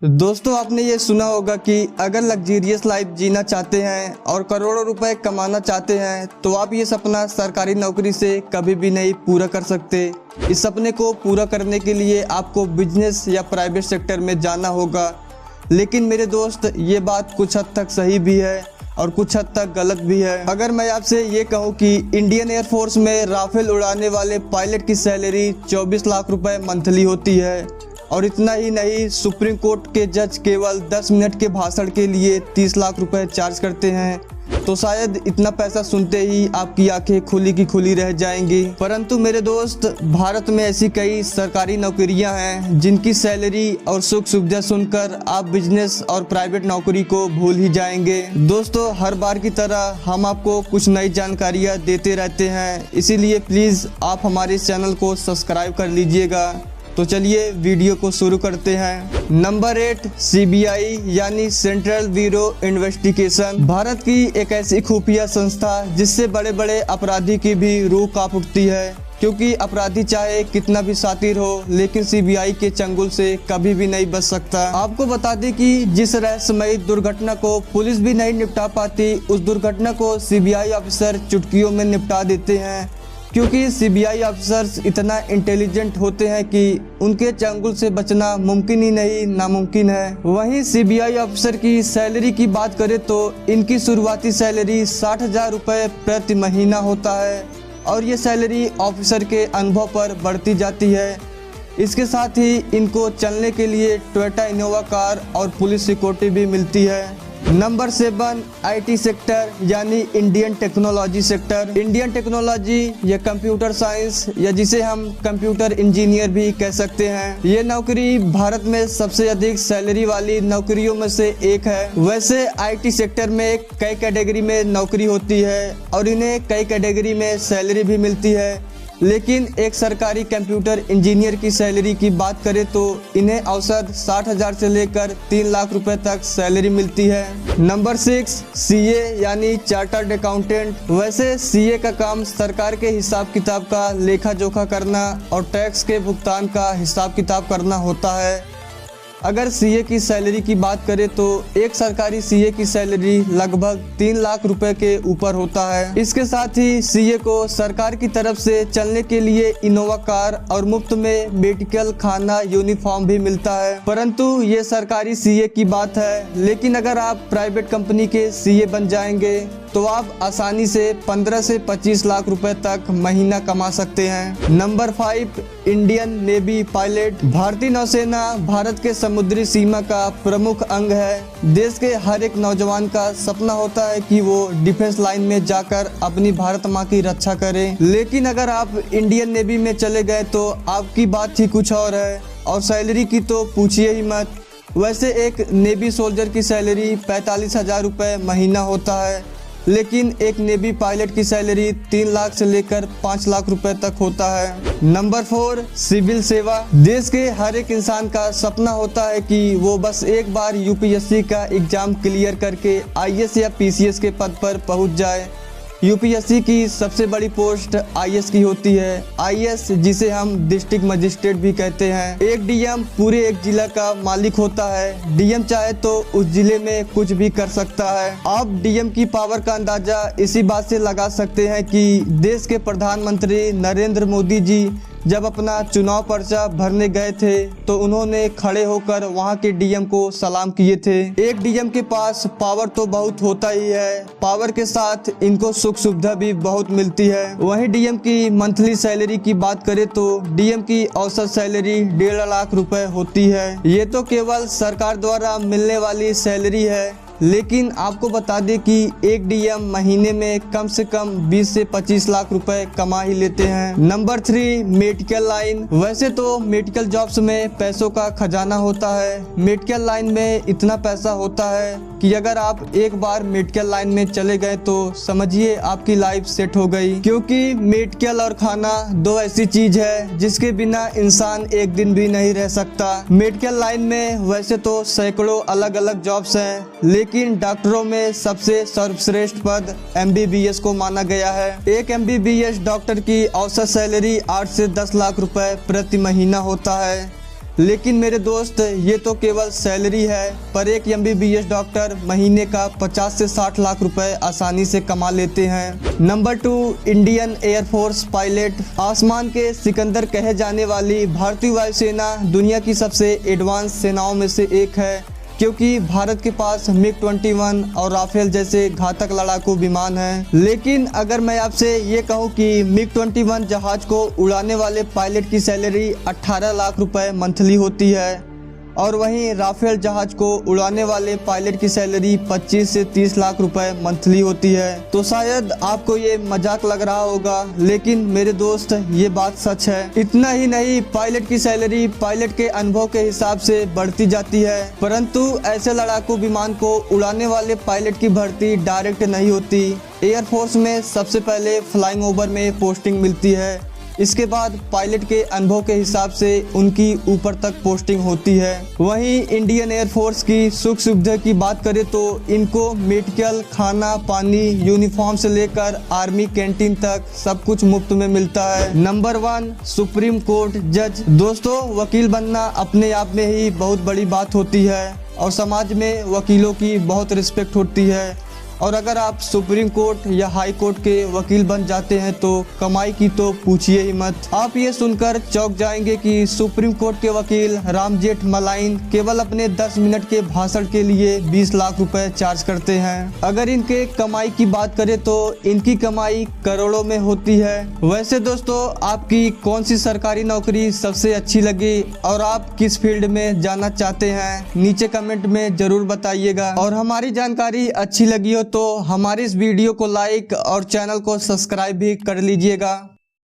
दोस्तों, आपने ये सुना होगा कि अगर लग्जरियस लाइफ जीना चाहते हैं और करोड़ों रुपए कमाना चाहते हैं तो आप ये सपना सरकारी नौकरी से कभी भी नहीं पूरा कर सकते। इस सपने को पूरा करने के लिए आपको बिजनेस या प्राइवेट सेक्टर में जाना होगा। लेकिन मेरे दोस्त, ये बात कुछ हद तक सही भी है और कुछ हद तक गलत भी है। अगर मैं आपसे ये कहूँ कि इंडियन एयरफोर्स में राफेल उड़ाने वाले पायलट की सैलरी 24 लाख रुपए मंथली होती है, और इतना ही नहीं, सुप्रीम कोर्ट के जज केवल 10 मिनट के भाषण के लिए 30 लाख रुपए चार्ज करते हैं। तो शायद इतना पैसा सुनते ही आपकी आंखें खुली की खुली रह जाएंगी। परंतु मेरे दोस्त, भारत में ऐसी कई सरकारी नौकरियां हैं जिनकी सैलरी और सुख सुविधा सुनकर आप बिजनेस और प्राइवेट नौकरी को भूल ही जाएंगे। दोस्तों, हर बार की तरह हम आपको कुछ नई जानकारियां देते रहते हैं, इसीलिए प्लीज़ आप हमारे इस चैनल को सब्सक्राइब कर लीजिएगा। तो चलिए वीडियो को शुरू करते हैं। नंबर 8, CBI यानी सेंट्रल ब्यूरो इन्वेस्टिगेशन भारत की एक ऐसी खुफिया संस्था जिससे बड़े बड़े अपराधी की भी रूह कांप उठती है, क्योंकि अपराधी चाहे कितना भी शातिर हो लेकिन CBI के चंगुल से कभी भी नहीं बच सकता। आपको बता दें कि जिस रहस्यमयी दुर्घटना को पुलिस भी नहीं निपटा पाती, उस दुर्घटना को CBI ऑफिसर चुटकियों में निपटा देते हैं, क्योंकि CBI ऑफिसर्स इतना इंटेलिजेंट होते हैं कि उनके चंगुल से बचना मुमकिन ही नहीं, नामुमकिन है। वहीं CBI ऑफिसर की सैलरी की बात करें तो इनकी शुरुआती सैलरी 60,000 रुपये प्रति महीना होता है, और ये सैलरी ऑफिसर के अनुभव पर बढ़ती जाती है। इसके साथ ही इनको चलने के लिए टोयोटा इनोवा कार और पुलिस सिक्योरिटी भी मिलती है। नंबर 7, IT सेक्टर यानी Indian technology sector. Indian technology या कंप्यूटर साइंस, या जिसे हम कंप्यूटर इंजीनियर भी कह सकते हैं, ये नौकरी भारत में सबसे अधिक सैलरी वाली नौकरियों में से एक है। वैसे IT सेक्टर में कई कैटेगरी में नौकरी होती है और इन्हें कई कैटेगरी में सैलरी भी मिलती है, लेकिन एक सरकारी कंप्यूटर इंजीनियर की सैलरी की बात करें तो इन्हें औसत 60,000 से लेकर 3 लाख रुपए तक सैलरी मिलती है। नंबर 6, CA यानी चार्टर्ड अकाउंटेंट। वैसे CA का काम सरकार के हिसाब किताब का लेखा जोखा करना और टैक्स के भुगतान का हिसाब किताब करना होता है। अगर CA की सैलरी की बात करें तो एक सरकारी CA की सैलरी लगभग 3 लाख रुपए के ऊपर होता है। इसके साथ ही CA को सरकार की तरफ से चलने के लिए इनोवा कार और मुफ्त में मेडिकल, खाना, यूनिफॉर्म भी मिलता है। परंतु ये सरकारी CA की बात है, लेकिन अगर आप प्राइवेट कंपनी के CA बन जाएंगे तो आप आसानी से 15 से 25 लाख रुपए तक महीना कमा सकते हैं। Number 5, Indian navy pilot. भारतीय नौसेना भारत के समुद्री सीमा का प्रमुख अंग है। देश के हर एक नौजवान का सपना होता है कि वो डिफेंस लाइन में जाकर अपनी भारत माँ की रक्षा करे। लेकिन अगर आप इंडियन नेवी में चले गए तो आपकी बात ही कुछ और है, और सैलरी की तो पूछिए ही मत। वैसे एक नेवी सोल्जर की सैलरी 45,000 रुपये महीना होता है, लेकिन एक नेवी पायलट की सैलरी 3 लाख से लेकर 5 लाख रुपए तक होता है। नंबर 4, सिविल सेवा। देश के हर एक इंसान का सपना होता है कि वो बस एक बार UPSC का एग्जाम क्लियर करके IAS या PCS के पद पर पहुंच जाए। UPSC की सबसे बड़ी पोस्ट IAS की होती है। IAS, जिसे हम डिस्ट्रिक्ट मजिस्ट्रेट भी कहते हैं। एक DM पूरे एक जिला का मालिक होता है। DM चाहे तो उस जिले में कुछ भी कर सकता है। आप DM की पावर का अंदाजा इसी बात से लगा सकते हैं कि देश के प्रधानमंत्री नरेंद्र मोदी जी जब अपना चुनाव पर्चा भरने गए थे तो उन्होंने खड़े होकर वहां के DM को सलाम किए थे। एक DM के पास पावर तो बहुत होता ही है, पावर के साथ इनको सुख सुविधा भी बहुत मिलती है। वहीं DM की मंथली सैलरी की बात करें तो DM की औसत सैलरी 1.5 लाख रुपए होती है। ये तो केवल सरकार द्वारा मिलने वाली सैलरी है, लेकिन आपको बता दें कि एक DM महीने में कम से कम 20 से 25 लाख रुपए कमा ही लेते हैं। Number 3, medical line. वैसे तो मेडिकल जॉब्स में पैसों का खजाना होता है। मेडिकल लाइन में इतना पैसा होता है कि अगर आप एक बार मेडिकल लाइन में चले गए तो समझिए आपकी लाइफ सेट हो गई, क्योंकि मेडिकल और खाना दो ऐसी चीज है जिसके बिना इंसान एक दिन भी नहीं रह सकता। मेडिकल लाइन में वैसे तो सैकड़ों अलग अलग जॉब्स हैं, लेकिन डॉक्टरों में सबसे सर्वश्रेष्ठ पद MBBS को माना गया है। एक MBBS डॉक्टर की औसत सैलरी 8 से 10 लाख रुपए प्रति महीना होता है। लेकिन मेरे दोस्त ये तो केवल सैलरी है, पर एक MBBS डॉक्टर महीने का 50 से 60 लाख रुपए आसानी से कमा लेते हैं। Number 2, Indian air force pilot. आसमान के सिकंदर कहे जाने वाली भारतीय वायुसेना दुनिया की सबसे एडवांस सेनाओं में से एक है, क्योंकि भारत के पास MiG-21 और राफेल जैसे घातक लड़ाकू विमान हैं। लेकिन अगर मैं आपसे ये कहूँ कि MiG-21 जहाज को उड़ाने वाले पायलट की सैलरी 18 लाख रुपए मंथली होती है, और वहीं राफेल जहाज को उड़ाने वाले पायलट की सैलरी 25 से 30 लाख रुपए मंथली होती है, तो शायद आपको ये मजाक लग रहा होगा, लेकिन मेरे दोस्त ये बात सच है। इतना ही नहीं, पायलट की सैलरी पायलट के अनुभव के हिसाब से बढ़ती जाती है, परंतु ऐसे लड़ाकू विमान को उड़ाने वाले पायलट की भर्ती डायरेक्ट नहीं होती। एयरफोर्स में सबसे पहले फ्लाइंग ओवर में पोस्टिंग मिलती है, इसके बाद पायलट के अनुभव के हिसाब से उनकी ऊपर तक पोस्टिंग होती है। वहीं इंडियन एयरफोर्स की सुख सुविधा की बात करें तो इनको मेडिकल, खाना, पानी, यूनिफॉर्म से लेकर आर्मी कैंटीन तक सब कुछ मुफ्त में मिलता है। नंबर 1, सुप्रीम कोर्ट जज। दोस्तों, वकील बनना अपने आप में ही बहुत बड़ी बात होती है और समाज में वकीलों की बहुत रिस्पेक्ट होती है, और अगर आप सुप्रीम कोर्ट या हाई कोर्ट के वकील बन जाते हैं तो कमाई की तो पूछिए ही मत। आप ये सुनकर चौंक जाएंगे कि सुप्रीम कोर्ट के वकील राम जेठमलाइन केवल अपने 10 मिनट के भाषण के लिए 20 लाख रुपए चार्ज करते हैं। अगर इनके कमाई की बात करें तो इनकी कमाई करोड़ों में होती है। वैसे दोस्तों, आपकी कौन सी सरकारी नौकरी सबसे अच्छी लगी और आप किस फील्ड में जाना चाहते हैं, नीचे कमेंट में जरूर बताइएगा। और हमारी जानकारी अच्छी लगी हो तो हमारे इस वीडियो को लाइक और चैनल को सब्सक्राइब भी कर लीजिएगा।